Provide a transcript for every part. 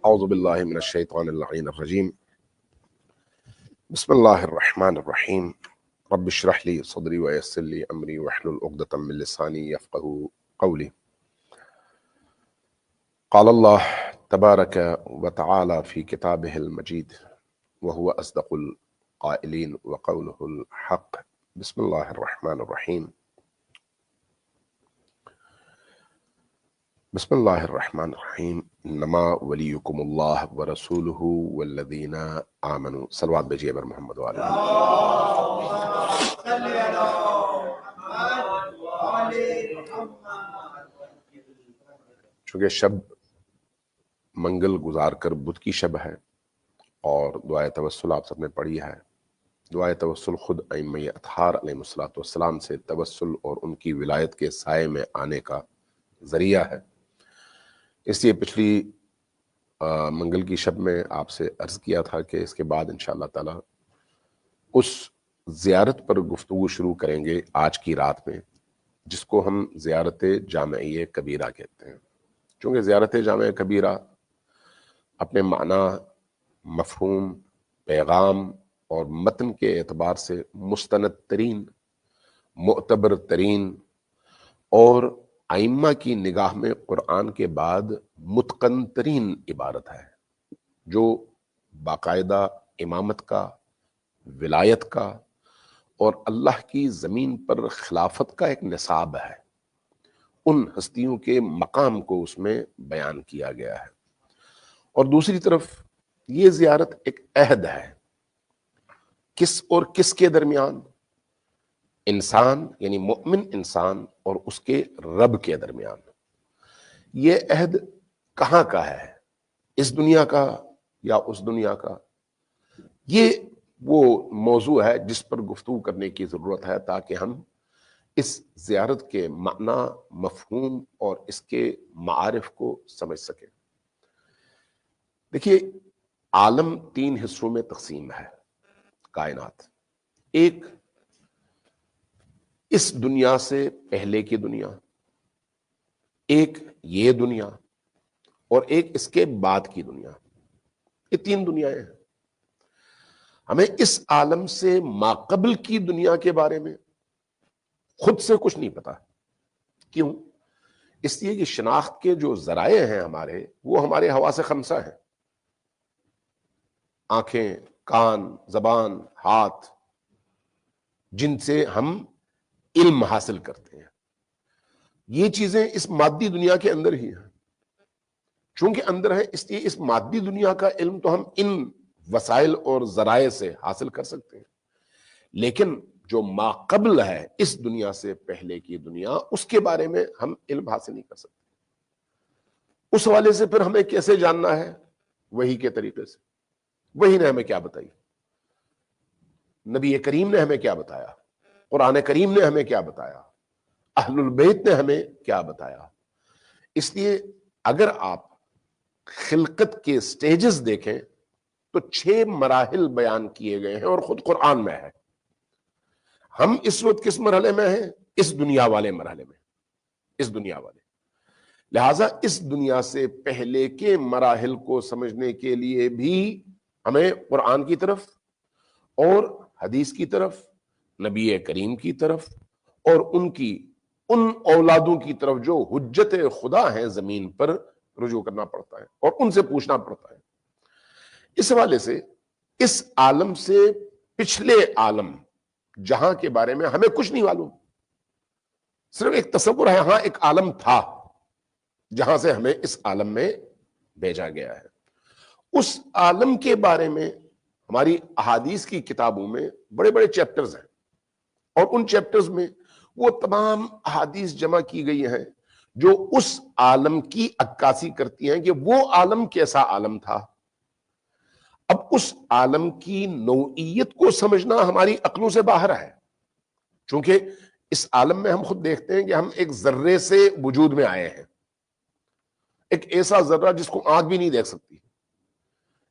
اعوذ باللہ من الشیطان اللعین الرجیم بسم اللہ الرحمن الرحیم رب اشرح لی صدری ویسر لی امری واحلل عقدۃ من لسانی یفقهوا قولی قال اللہ تبارک وتعالی فی کتابہ المجید وهو اصدق القائلین وقولہ الحق بسم اللہ الرحمن الرحیم بسم اللہ الرحمن الرحیم انما ولیکم اللہ ورسولہ والذین آمنوا صلوات بھیجیے بر محمد والے چونکہ شب منگل گزار کر بدھ کی شب ہے اور دعائے توسل آپ سب نے پڑھی ہے. دعائے توسل خود ائمہ اطہار علیہ السلام سے توسل اور ان کی ولایت کے سائے میں آنے کا ذریعہ ہے. اس لیے پچھلی منگل کی شب میں آپ سے عرض کیا تھا کہ اس کے بعد انشاءاللہ تعالی اس زیارت پر گفتگو شروع کریں گے آج کی رات میں، جس کو ہم زیارت جامعہ کبیرہ کہتے ہیں. چونکہ زیارت جامعہ کبیرہ اپنے معنی، مفہوم، پیغام اور متن کے اعتبار سے مستند ترین، معتبر ترین اور ائمہ کی نگاہ میں قرآن کے بعد متقن ترین عبارت ہے، جو باقاعدہ امامت کا، ولایت کا اور اللہ کی زمین پر خلافت کا ایک نصاب ہے. ان ہستیوں کے مقام کو اس میں بیان کیا گیا ہے. اور دوسری طرف یہ زیارت ایک عہد ہے. کس اور کس کے درمیان؟ انسان یعنی مؤمن انسان اور اس کے رب کے درمیان. یہ عہد کہاں کا ہے؟ اس دنیا کا یا اس دنیا کا؟ یہ وہ موضوع ہے جس پر گفتگو کرنے کی ضرورت ہے تاکہ ہم اس زیارت کے معنی، مفہوم اور اس کے معارف کو سمجھ سکیں. دیکھیے، عالم 3 حصوں میں تقسیم ہے. کائنات ایک اس دنیا سے پہلے کی دنیا، ایک یہ دنیا اور ایک اس کے بعد کی دنیا. یہ 3 دنیایں ہیں. ہمیں اس عالم سے ماقبل کی دنیا کے بارے میں خود سے کچھ نہیں پتا. کیوں؟ اس لیے کہ شناخت کے جو ذرائع ہیں ہمارے، وہ ہمارے حواس خمسہ ہیں. آنکھیں، کان، زبان، ہاتھ، جن سے ہم علم حاصل کرتے ہیں. یہ چیزیں اس مادی دنیا کے اندر ہی ہیں. چونکہ اندر ہے اس لیے اس مادی دنیا کا علم تو ہم ان وسائل اور ذرائع سے حاصل کر سکتے ہیں، لیکن جو ماقبل ہے اس دنیا سے پہلے کی دنیا، اس کے بارے میں ہم علم حاصل نہیں کر سکتے. اس حوالے سے پھر ہمیں کیسے جاننا ہے؟ وحی کے طریقے سے. وحی نے ہمیں کیا بتائی؟ نبی کریم نے ہمیں کیا بتایا؟ قرآن کریم نے ہمیں کیا بتایا؟ اہل البیت نے ہمیں کیا بتایا؟ اس لیے اگر آپ خلقت کے سٹیجز دیکھیں تو 6 مراحل بیان کیے گئے ہیں اور خود قرآن میں ہے. ہم اس وقت کس مرحلے میں ہیں؟ اس دنیا والے مرحلے میں. اس دنیا والے، لہذا اس دنیا سے پہلے کے مراحل کو سمجھنے کے لیے بھی ہمیں قرآن کی طرف اور حدیث کی طرف، نبی کریم کی طرف اور ان اولادوں کی طرف جو حجت خدا ہیں زمین پر رجوع کرنا پڑتا ہے اور ان سے پوچھنا پڑتا ہے. اس حوالے سے اس عالم سے پچھلے عالم جہاں کے بارے میں ہمیں کچھ نہیں معلوم. صرف ایک تصور ہے، ہاں ایک عالم تھا جہاں سے ہمیں اس عالم میں بھیجا گیا ہے. اس عالم کے بارے میں ہماری احادیث کی کتابوں میں بڑے بڑے چیپٹرز ہیں، اور ان چیپٹرز میں وہ تمام احادیث جمع کی گئی ہیں جو اس عالم کی عکاسی کرتی ہیں کہ وہ عالم کیسا عالم تھا. اب اس عالم کی نوعیت کو سمجھنا ہماری عقلوں سے باہر ہے. چونکہ اس عالم میں ہم خود دیکھتے ہیں کہ ہم ایک ذرے سے وجود میں آئے ہیں. ایک ایسا ذرہ جس کو آنکھ بھی نہیں دیکھ سکتی.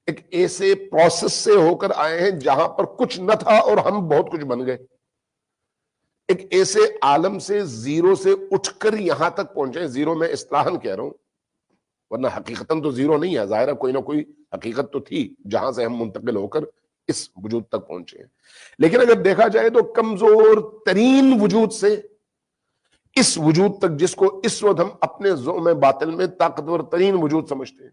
ایک ایسے پروسیس سے ہو کر آئے ہیں جہاں پر کچھ نہ تھا اور ہم بہت کچھ بن گئے. ایک ایسے عالم سے، زیرو سے اٹھ کر یہاں تک پہنچے. زیرو میں اصطلاحاً کہہ رہا ہوں، ورنہ حقیقتاً تو زیرو نہیں ہے، ظاہر ہے کوئی نہ کوئی حقیقت تو تھی جہاں سے ہم منتقل ہو کر اس وجود تک پہنچے ہیں. لیکن اگر دیکھا جائے تو کمزور ترین وجود سے اس وجود تک، جس کو اس وقت ہم اپنے زعم باطل میں طاقتور ترین وجود سمجھتے ہیں.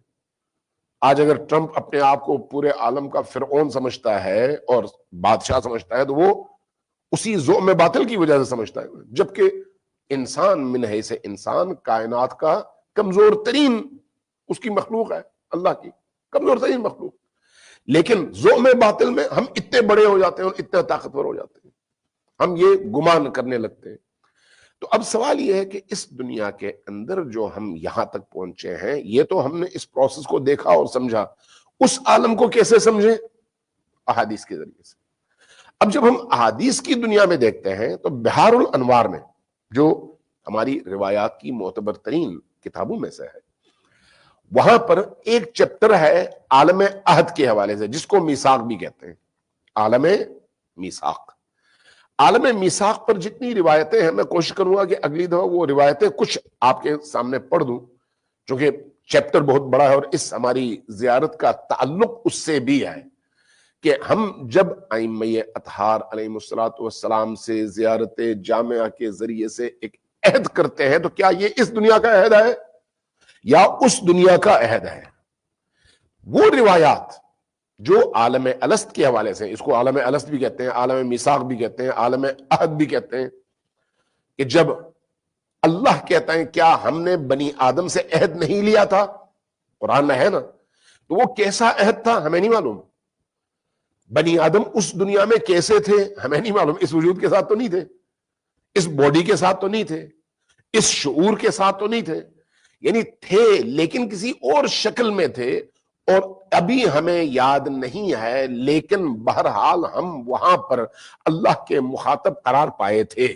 آج اگر ٹرمپ اپنے آپ کو پورے عالم کا فرعون سمجھتا ہے اور بادشاہ سمجھتا ہے تو وہ اسی زعم باطل کی وجہ سے سمجھتا ہے، جبکہ انسان من حیث انسان کائنات کا کمزور ترین اس کی مخلوق ہے، اللہ کی کمزور ترین مخلوق. لیکن زعم باطل میں ہم اتنے بڑے ہو جاتے ہیں اور اتنے طاقتور ہو جاتے ہیں، ہم یہ گمان کرنے لگتے ہیں. تو اب سوال یہ ہے کہ اس دنیا کے اندر جو ہم یہاں تک پہنچے ہیں، یہ تو ہم نے اس پروسیس کو دیکھا اور سمجھا، اس عالم کو کیسے سمجھیں؟ احادیث کے ذریعے سے. اب جب ہم احادیث کی دنیا میں دیکھتے ہیں تو بحار الانوار میں، جو ہماری روایات کی معتبر ترین کتابوں میں سے ہے، وہاں پر ایک چیپٹر ہے عالم عہد کے حوالے سے، جس کو میثاق بھی کہتے ہیں. عالم میثاق. عالم میثاق پر جتنی روایتیں ہیں، میں کوشش کروں گا کہ اگلی دفعہ وہ روایتیں کچھ آپ کے سامنے پڑھ دوں، چونکہ چیپٹر بہت بڑا ہے اور اس ہماری زیارت کا تعلق اس سے بھی ہے کہ ہم جب ائمہ اطہار علیہ الصلوۃ والسلام سے زیارت جامعہ کے ذریعے سے ایک عہد کرتے ہیں تو کیا یہ اس دنیا کا عہد ہے یا اس دنیا کا عہد ہے؟ وہ روایات جو عالم الست کے حوالے سے، اس کو عالم الست بھی کہتے ہیں، عالم میثاق بھی کہتے ہیں، عالم عہد بھی کہتے ہیں، کہ جب اللہ کہتا ہے کیا ہم نے بنی آدم سے عہد نہیں لیا تھا؟ قرآن میں ہے نا. تو وہ کیسا عہد تھا ہمیں نہیں معلوم. بنی آدم اس دنیا میں کیسے تھے ہمیں نہیں معلوم. اس وجود کے ساتھ تو نہیں تھے، اس باڈی کے ساتھ تو نہیں تھے، اس شعور کے ساتھ تو نہیں تھے، یعنی تھے لیکن کسی اور شکل میں تھے، اور ابھی ہمیں یاد نہیں ہے، لیکن بہرحال ہم وہاں پر اللہ کے مخاطب قرار پائے تھے.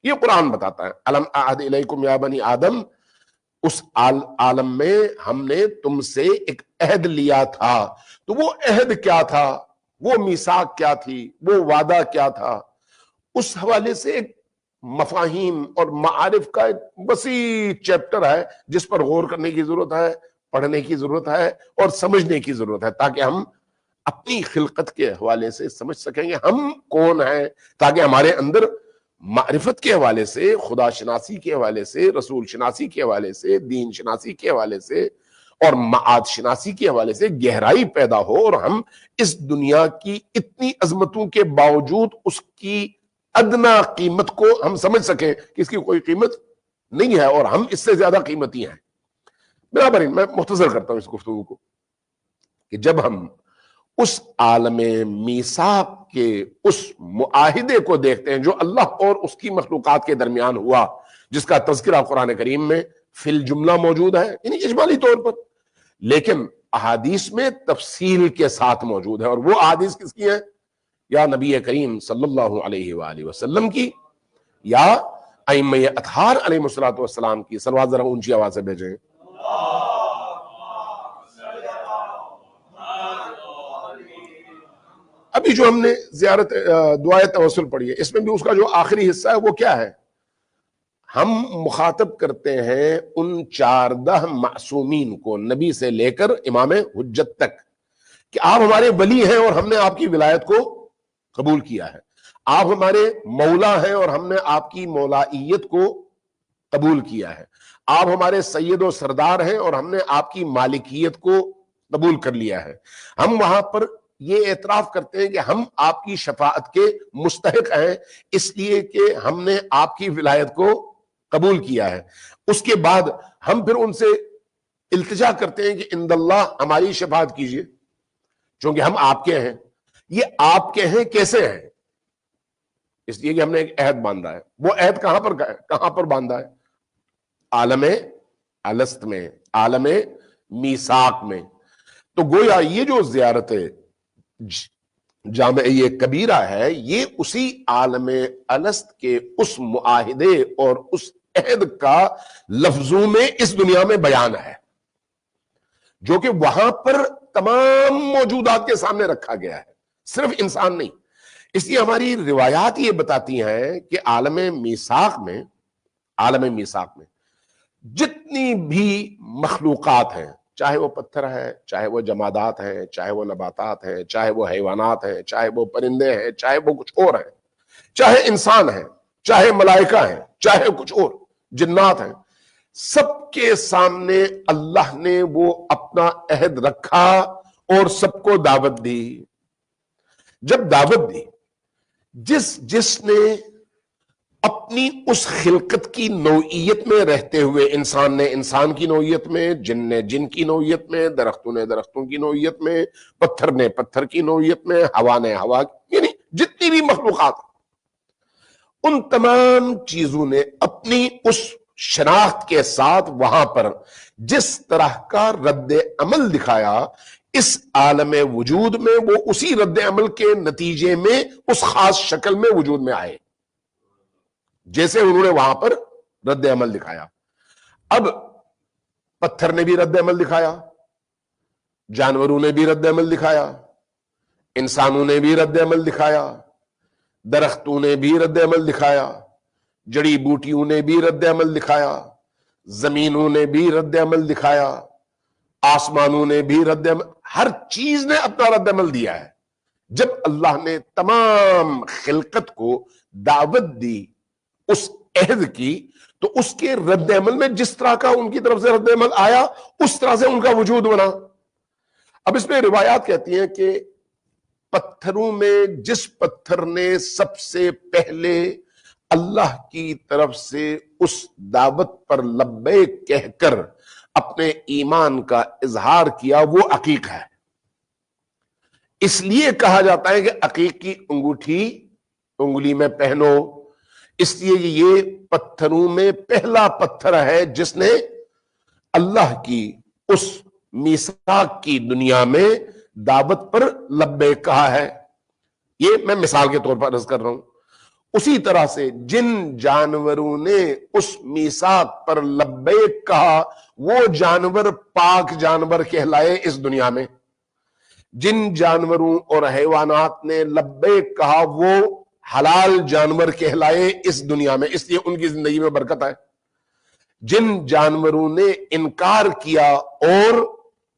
یہ قرآن بتاتا ہے. الم اعہد الیکم یا بنی آدم، اس عالم میں ہم نے تم سے ایک عہد لیا تھا. تو وہ عہد کیا تھا، وہ میثاق کیا تھی، وہ وعدہ کیا تھا، اس حوالے سے ایک مفاہیم اور معارف کا ایک وسیع چیپٹر ہے جس پر غور کرنے کی ضرورت ہے، پڑھنے کی ضرورت ہے اور سمجھنے کی ضرورت ہے، تاکہ ہم اپنی خلقت کے حوالے سے سمجھ سکیں گے ہم کون ہیں، تاکہ ہمارے اندر معرفت کے حوالے سے، خدا شناسی کے حوالے سے، رسول شناسی کے حوالے سے، دین شناسی کے حوالے سے اور معاد شناسی کے حوالے سے گہرائی پیدا ہو، اور ہم اس دنیا کی اتنی عظمتوں کے باوجود اس کی ادنا قیمت کو ہم سمجھ سکیں کہ اس کی کوئی قیمت نہیں ہے اور ہم اس سے زیادہ قیمتی ہیں. برابر میں مختصر کرتا ہوں اس گفتگو کو، کہ جب ہم اس عالم میثاق کے اس معاہدے کو دیکھتے ہیں جو اللہ اور اس کی مخلوقات کے درمیان ہوا، جس کا تذکرہ قرآن کریم میں فی الجملہ موجود ہے، یعنی اجمالی طور پر، لیکن احادیث میں تفصیل کے ساتھ موجود ہے. اور وہ احادیث کس کی ہیں؟ یا نبی کریم صلی اللہ علیہ وآلہ وسلم کی، یا ائمہ اطہار علیہ الصلوۃ والسلام کی. صلوات ذرا اونچی آواز سے بھیجیں. ابھی جو ہم نے زیارت دعائے توسل پڑھی ہے، اس میں بھی اس کا جو آخری حصہ ہے وہ کیا ہے؟ ہم مخاطب کرتے ہیں ان 14 معصومین کو، نبی سے لے کر امام حجت تک، کہ آپ ہمارے ولی ہیں اور ہم نے آپ کی ولایت کو قبول کیا ہے. آپ ہمارے مولا ہیں اور ہم نے آپ کی مولائیت کو قبول کیا ہے. آپ ہمارے سید و سردار ہیں اور ہم نے آپ کی مالکیت کو قبول کر لیا ہے. ہم وہاں پر یہ اعتراف کرتے ہیں کہ ہم آپ کی شفاعت کے مستحق ہیں، اس لیے کہ ہم نے آپ کی ولایت کو قبول کیا ہے. اس کے بعد ہم پھر ان سے التجا کرتے ہیں کہ اند اللہ ہماری شفاعت کیجئے، چونکہ ہم آپ کے ہیں. یہ آپ کے ہیں کیسے ہیں؟ اس لیے کہ ہم نے ایک عہد باندھا ہے. وہ عہد کہاں پر باندھا ہے؟ عالم الست میں، عالم میثاق میں. تو گویا یہ جو زیارت جامع کبیرہ ہے، یہ اسی عالم الست کے اس معاہدے اور اس عہد کا لفظوں میں اس دنیا میں بیان ہے، جو کہ وہاں پر تمام موجودات کے سامنے رکھا گیا ہے، صرف انسان نہیں. اس لیے ہماری روایات یہ بتاتی ہیں کہ عالم میثاق میں جتنی بھی مخلوقات ہیں، چاہے وہ پتھر ہے، چاہے وہ جمادات ہیں، چاہے وہ نباتات ہیں، چاہے وہ حیوانات ہیں، چاہے وہ پرندے ہیں، چاہے وہ کچھ اور ہیں، چاہے انسان ہیں، چاہے ملائکہ ہیں، چاہے کچھ اور جنات ہیں، سب کے سامنے اللہ نے وہ اپنا عہد رکھا اور سب کو دعوت دی۔ جب دعوت دی، جس نے اپنی اس خلقت کی نوعیت میں رہتے ہوئے، انسان نے انسان کی نوعیت میں، جن نے جن کی نوعیت میں، درختوں نے درختوں کی نوعیت میں، پتھر نے پتھر کی نوعیت میں، ہوا نے ہوا، یعنی جتنی بھی مخلوقات، ان تمام چیزوں نے اپنی اس شناخت کے ساتھ وہاں پر جس طرح کا رد عمل دکھایا، اس عالم وجود میں وہ اسی رد عمل کے نتیجے میں اس خاص شکل میں وجود میں آئے جیسے انہوں نے وہاں پر رد عمل دکھایا۔ اب پتھر نے بھی رد عمل دکھایا، جانوروں نے بھی رد عمل دکھایا، انسانوں نے بھی رد عمل دکھایا، درختوں نے بھی رد عمل دکھایا، جڑی بوٹیوں نے بھی رد عمل دکھایا، زمینوں نے بھی رد عمل دکھایا، آسمانوں نے بھی رد عمل، ہر چیز نے اپنا رد عمل دیا ہے۔ جب اللہ نے تمام خلقت کو دعوت دی اس عہد کی، تو اس کے رد عمل میں جس طرح کا ان کی طرف سے رد عمل آیا، اس طرح سے ان کا وجود بنا۔ اب اس میں روایات کہتی ہیں کہ پتھروں میں جس پتھر نے سب سے پہلے اللہ کی طرف سے اس دعوت پر لبیک کہہ کر اپنے ایمان کا اظہار کیا، وہ عقیق ہے۔ اس لیے کہا جاتا ہے کہ عقیق کی انگوٹھی انگلی میں پہنو، اس لیے یہ پتھروں میں پہلا پتھر ہے جس نے اللہ کی اس میثاق کی دنیا میں دعوت پر لبیک کہا ہے۔ یہ میں مثال کے طور پر عرض کر رہا ہوں۔ اسی طرح سے جن جانوروں نے اس میثاق پر لبیک کہا، وہ جانور پاک جانور کہلائے اس دنیا میں۔ جن جانوروں اور حیوانات نے لبیک کہا، وہ حلال جانور کہلائے اس دنیا میں، اس لیے ان کی زندگی میں برکت ہے۔ جن جانوروں نے انکار کیا اور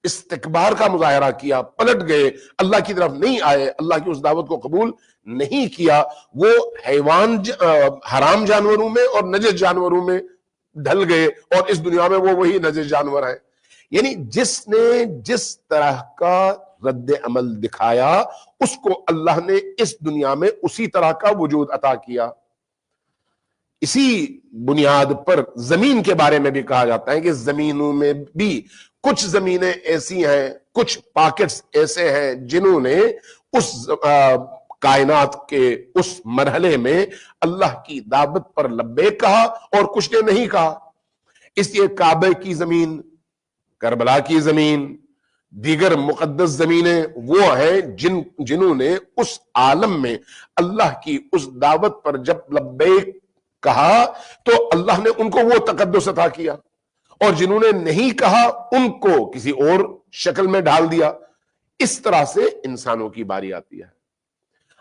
استکبار کا مظاہرہ کیا، پلٹ گئے، اللہ کی طرف نہیں آئے، اللہ کی اس دعوت کو قبول نہیں کیا، وہ حیوان حرام جانوروں میں اور نجس جانوروں میں ڈھل گئے، اور اس دنیا میں وہ وہی نجس جانور ہیں۔ یعنی جس نے جس طرح کا رد عمل دکھایا، اس کو اللہ نے اس دنیا میں اسی طرح کا وجود عطا کیا۔ اسی بنیاد پر زمین کے بارے میں بھی کہا جاتا ہے کہ زمینوں میں بھی کچھ زمینیں ایسی ہیں، کچھ پاکٹس ایسے ہیں جنہوں نے اس کائنات کے اس مرحلے میں اللہ کی دعوت پر لبیک کہا اور کچھ نے نہیں کہا۔ اس لیے کعبہ کی زمین، کربلا کی زمین، دیگر مقدس زمینیں وہ ہیں جنہوں نے اس عالم میں اللہ کی اس دعوت پر جب لبیک کہا تو اللہ نے ان کو وہ تقدس عطا کیا، اور جنہوں نے نہیں کہا ان کو کسی اور شکل میں ڈال دیا۔ اس طرح سے انسانوں کی باری آتی ہے۔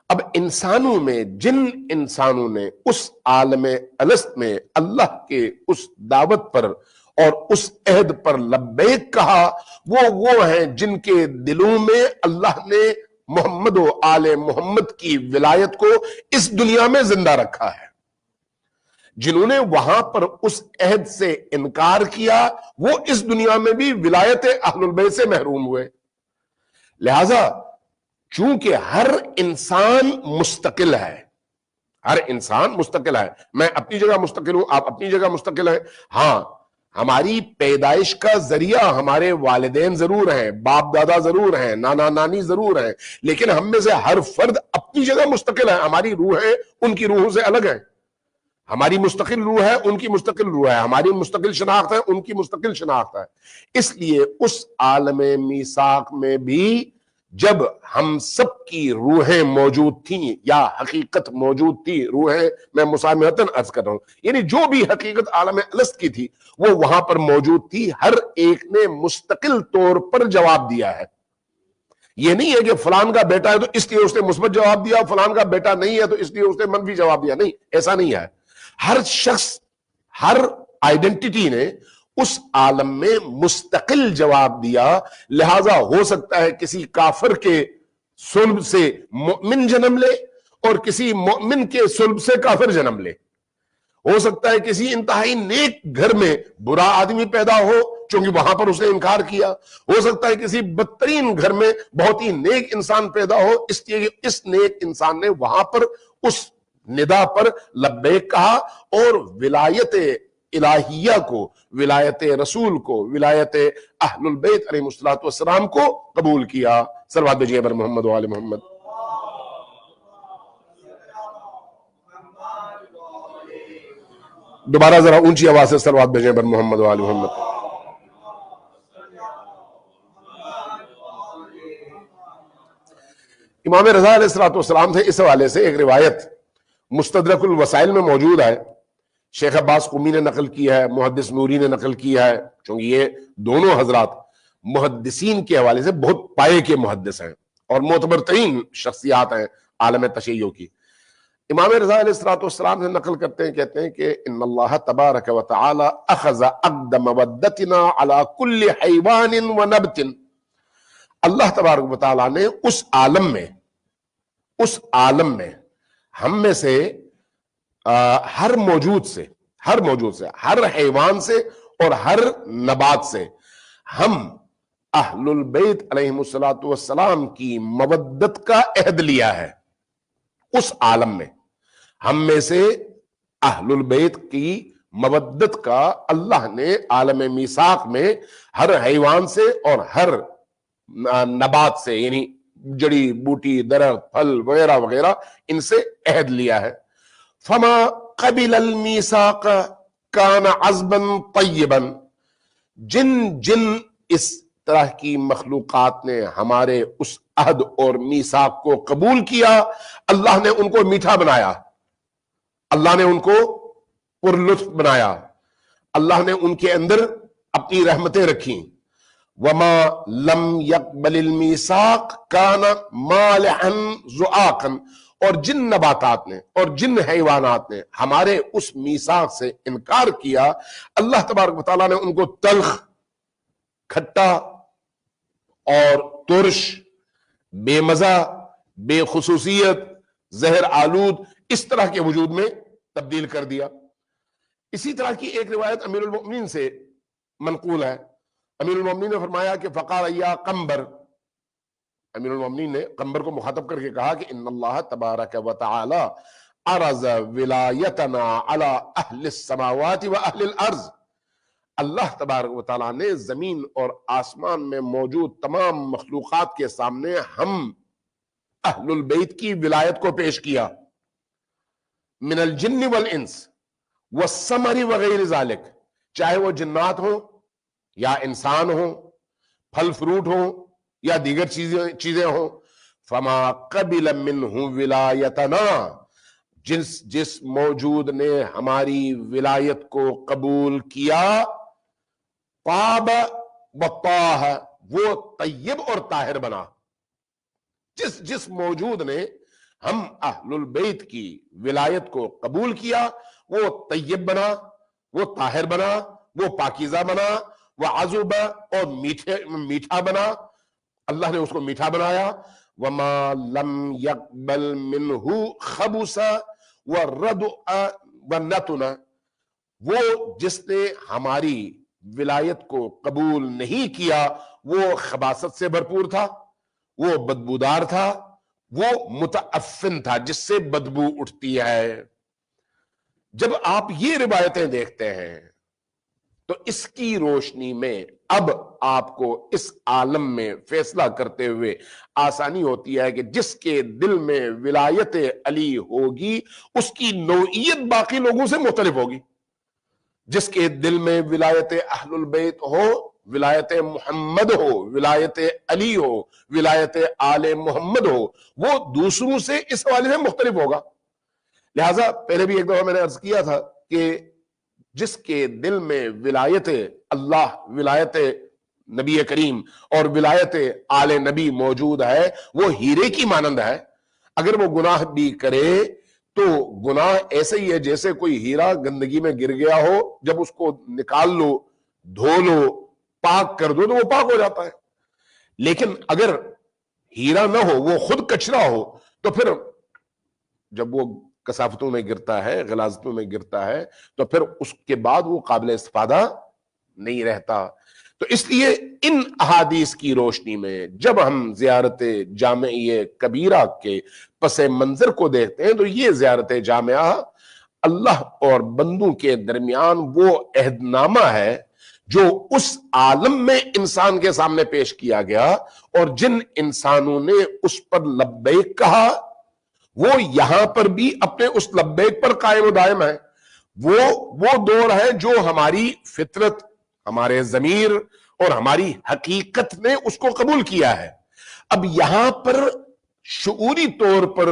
اب انسانوں میں جن انسانوں نے اس عالم الست میں اللہ کے اس دعوت پر اور اس عہد پر لبیک کہا، وہ ہیں جن کے دلوں میں اللہ نے محمد و آل محمد کی ولایت کو اس دنیا میں زندہ رکھا ہے۔ جنہوں نے وہاں پر اس عہد سے انکار کیا، وہ اس دنیا میں بھی ولایت اہل البیت سے محروم ہوئے۔ لہذا چونکہ ہر انسان مستقل ہے، ہر انسان مستقل ہے، میں اپنی جگہ مستقل ہوں، آپ اپنی جگہ مستقل ہیں۔ ہاں، ہماری پیدائش کا ذریعہ ہمارے والدین ضرور ہیں، باپ دادا ضرور ہیں، نانا نانی ضرور ہیں، لیکن ہم میں سے ہر فرد اپنی جگہ مستقل ہے۔ ہماری روحیں ان کی روحوں سے الگ ہیں، ہماری مستقل روح ہے، ان کی مستقل روح ہے، ہماری مستقل شناخت ہے، ان کی مستقل شناخت ہے۔ اس لیے اس عالم میثاق میں بھی جب ہم سب کی روحیں موجود تھیں یا حقیقت موجود تھی، روحیں میں مسامحتاً عرض کر رہا ہوں، یعنی جو بھی حقیقت عالم الست کی تھی وہ وہاں پر موجود تھی، ہر ایک نے مستقل طور پر جواب دیا ہے۔ یہ نہیں ہے کہ فلان کا بیٹا ہے تو اس لیے اس نے مثبت جواب دیا، فلان کا بیٹا نہیں ہے تو اس لیے اس نے منفی جواب دیا، نہیں، ایسا نہیں ہے۔ ہر شخص، ہر آئیڈینٹی نے اس عالم میں مستقل جواب دیا. لہذا ہو سکتا ہے کسی کافر کے صلب سے مؤمن جنم لے اور کسی مؤمن کے صلب سے کافر جنم لے. ہو سکتا ہے کسی انتہائی نیک گھر میں برا آدمی پیدا ہو چونکہ وہاں پر اس نے انکار کیا. ہو سکتا ہے کسی بدترین گھر میں بہت ہی نیک انسان پیدا ہو، اس لیے اس نیک انسان نے وہاں پر اس ندا پر لبیک کہا اور ولایت الہیہ کو، ولایت رسول کو، ولایت اہل البیت علیہ الصلوۃ والسلام کو قبول کیا. صلوات بھیجیے بر محمد و آل محمد. دوبارہ ذرا اونچی آواز سے صلوات بھیجیں بر محمد و آل محمد. امام رضا علیہ الصلوۃ والسلام سے اس حوالے سے ایک روایت مستدرک الوسائل میں موجود ہے، شیخ عباس قمی نے نقل کی ہے، محدث نوری نے نقل کی ہے، چونکہ یہ دونوں حضرات محدثین کے حوالے سے بہت پائے کے محدث ہیں اور معتبر ترین شخصیات ہیں عالم تشیع کی. امام رضا علیہ الصلوۃ والسلام سے نقل کرتے ہیں، کہتے ہیں کہ ان اللہ تبارک و تعالی اخذ عقد مودتنا علی کل حیوان و نبت. اللہ تبارک و تعالی نے اس عالم میں ہم میں سے ہر موجود سے، ہر حیوان سے اور ہر نبات سے ہم اہل البیت علیہم الصلوۃ والسلام کی مودت کا عہد لیا ہے. اس عالم میں ہم میں سے اہل البیت کی مودت کا اللہ نے عالم میثاق میں ہر حیوان سے اور ہر نبات سے، یعنی جڑی بوٹی، درخت، پھل وغیرہ وغیرہ، ان سے عہد لیا ہے. فما قبل المیثاق کان عذبا طیبا. جن اس طرح کی مخلوقات نے ہمارے اس عہد اور میثاق کو قبول کیا، اللہ نے ان کو میٹھا بنایا، اللہ نے ان کو پرلطف بنایا، اللہ نے ان کے اندر اپنی رحمتیں رکھیں. وما لم يقبل المیثاق کان مالحا زعاقا. اور جن نباتات نے اور جن حیوانات نے ہمارے اس میثاق سے انکار کیا، اللہ تبارک و تعالیٰ نے ان کو تلخ، کھٹا اور ترش، بے مزہ، بے خصوصیت، زہر آلود، اس طرح کے وجود میں تبدیل کر دیا. اسی طرح کی ایک روایت امیر المؤمنین سے منقول ہے. امیر المؤمنین نے فرمایا کہ فقال یا قنبر، امیر المؤمنین نے قنبر کو مخاطب کر کے کہا کہ ان اللہ تبارک و تعالی عرض ولایتنا علی اہل السماوات و اہل الارض. اللہ تبارک و تعالیٰ نے زمین اور آسمان میں موجود تمام مخلوقات کے سامنے ہم اہل البیت کی ولایت کو پیش کیا. من الجن والانس والثمر وغیر ذالک، چاہے وہ جنات ہوں یا انسان ہوں، پھل فروٹ ہوں یا دیگر چیزیں ہوں. فما قبل منہ ولایتنا، جس موجود نے ہماری ولایت کو قبول کیا، طاب وطاہ، وہ طیب اور طاہر بنا. جس موجود نے ہم اہل البیت کی ولایت کو قبول کیا، وہ طیب بنا، وہ طاہر بنا، وہ پاکیزہ بنا، وہ عذب اور میٹھا بنا. اللہ نے اس کو میٹھا بنایا. وما لم يقبل منہ خبث وردع ونتن، وہ جس نے ہماری ولایت کو قبول نہیں کیا وہ خباثت سے بھرپور تھا، وہ بدبودار تھا، وہ متعفن تھا جس سے بدبو اٹھتی ہے. جب آپ یہ روایتیں دیکھتے ہیں تو اس کی روشنی میں اب آپ کو اس عالم میں فیصلہ کرتے ہوئے آسانی ہوتی ہے کہ جس کے دل میں ولایت علی ہوگی اس کی نوعیت باقی لوگوں سے مختلف ہوگی. جس کے دل میں ولایت اہل البیت ہو، ولایت محمد ہو، ولایت علی ہو، ولایت آل محمد ہو، وہ دوسروں سے اس حوالے سے مختلف ہوگا. لہذا پہلے بھی ایک دفعہ میں نے عرض کیا تھا کہ جس کے دل میں ولایت اللہ، ولایت نبی کریم اور ولایت آل نبی موجود ہے وہ ہیرے کی مانند ہے. اگر وہ گناہ بھی کرے تو گناہ ایسے ہی ہے جیسے کوئی ہیرا گندگی میں گر گیا ہو، جب اس کو نکال لو، دھو لو، پاک کر دو تو وہ پاک ہو جاتا ہے۔ لیکن اگر ہیرا نہ ہو، وہ خود کچرا ہو، تو پھر جب وہ کثافتوں میں گرتا ہے، غلاظتوں میں گرتا ہے، تو پھر اس کے بعد وہ قابل استفادہ نہیں رہتا۔ تو اس لیے ان احادیث کی روشنی میں جب ہم زیارت جامعہ کبیرہ کے پس منظر کو دیکھتے ہیں، تو یہ زیارت جامعہ اللہ اور بندوں کے درمیان وہ عہد نامہ ہے جو اس عالم میں انسان کے سامنے پیش کیا گیا، اور جن انسانوں نے اس پر لبیک کہا وہ یہاں پر بھی اپنے اس لبیک پر قائم و دائم ہے۔ وہ دور ہے جو ہماری فطرت، ہمارے ضمیر اور ہماری حقیقت نے اس کو قبول کیا ہے۔ اب یہاں پر شعوری طور پر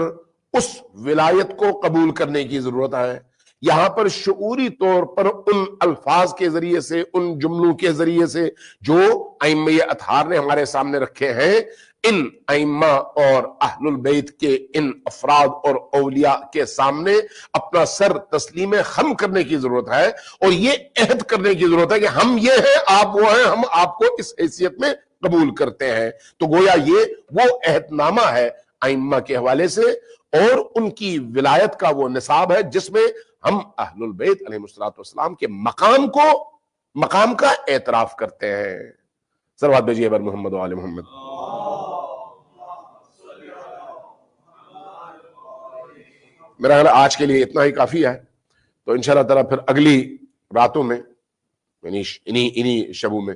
اس ولایت کو قبول کرنے کی ضرورت ہے۔ یہاں پر شعوری طور پر ان الفاظ کے ذریعے سے، ان جملوں کے ذریعے سے جو ائمہ اطہار نے ہمارے سامنے رکھے ہیں، ان ائمہ اور اہل البیت کے ان افراد اور اولیاء کے سامنے اپنا سر تسلیم خم کرنے کی ضرورت ہے، اور یہ عہد کرنے کی ضرورت ہے کہ ہم یہ ہیں، آپ وہ ہیں، ہم آپ کو اس حیثیت میں قبول کرتے ہیں۔ تو گویا یہ وہ عہد نامہ ہے ائمہ کے حوالے سے، اور ان کی ولایت کا وہ نصاب ہے جس میں ہم اہل البیت علیہ السلام کے مقام کا اعتراف کرتے ہیں۔ صلوات بھیجیے بر محمد و آل محمد۔ میرا خیال آج کے لیے اتنا ہی کافی ہے، تو انشاءاللہ تعالیٰ پھر اگلی راتوں میں، یعنی انہی شبوں میں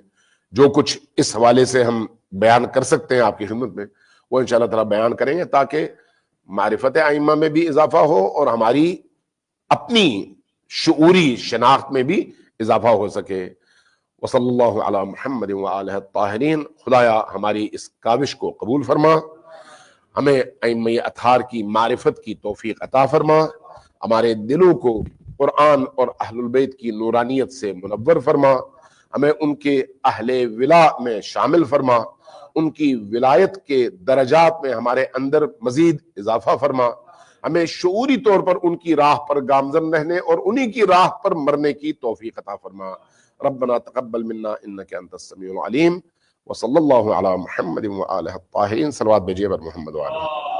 جو کچھ اس حوالے سے ہم بیان کر سکتے ہیں آپ کی خدمت میں، وہ انشاءاللہ تعالیٰ بیان کریں گے، تاکہ معرفت ائمہ میں بھی اضافہ ہو اور ہماری اپنی شعوری شناخت میں بھی اضافہ ہو سکے۔ وصلی اللہ علی محمد وآلہ الطاہرین۔ خدایا ہماری اس کاوش کو قبول فرما، ہمیں ائمہ اطہار کی معرفت کی توفیق عطا فرما، ہمارے دلوں کو قرآن اور اہل البیت کی نورانیت سے منور فرما، ہمیں ان کے اہل ولا میں شامل فرما، ان کی ولایت کے درجات میں ہمارے اندر مزید اضافہ فرما، ہمیں شعوری طور پر ان کی راہ پر گامزن رہنے اور انہی کی راہ پر مرنے کی توفیق عطا فرما۔ ربنا تقبل منا انک انت السمیع العلیم، وصلی اللہ علی محمد وآلہ الطاہرین۔ صلوات بھیجیے بر محمد وآلہ۔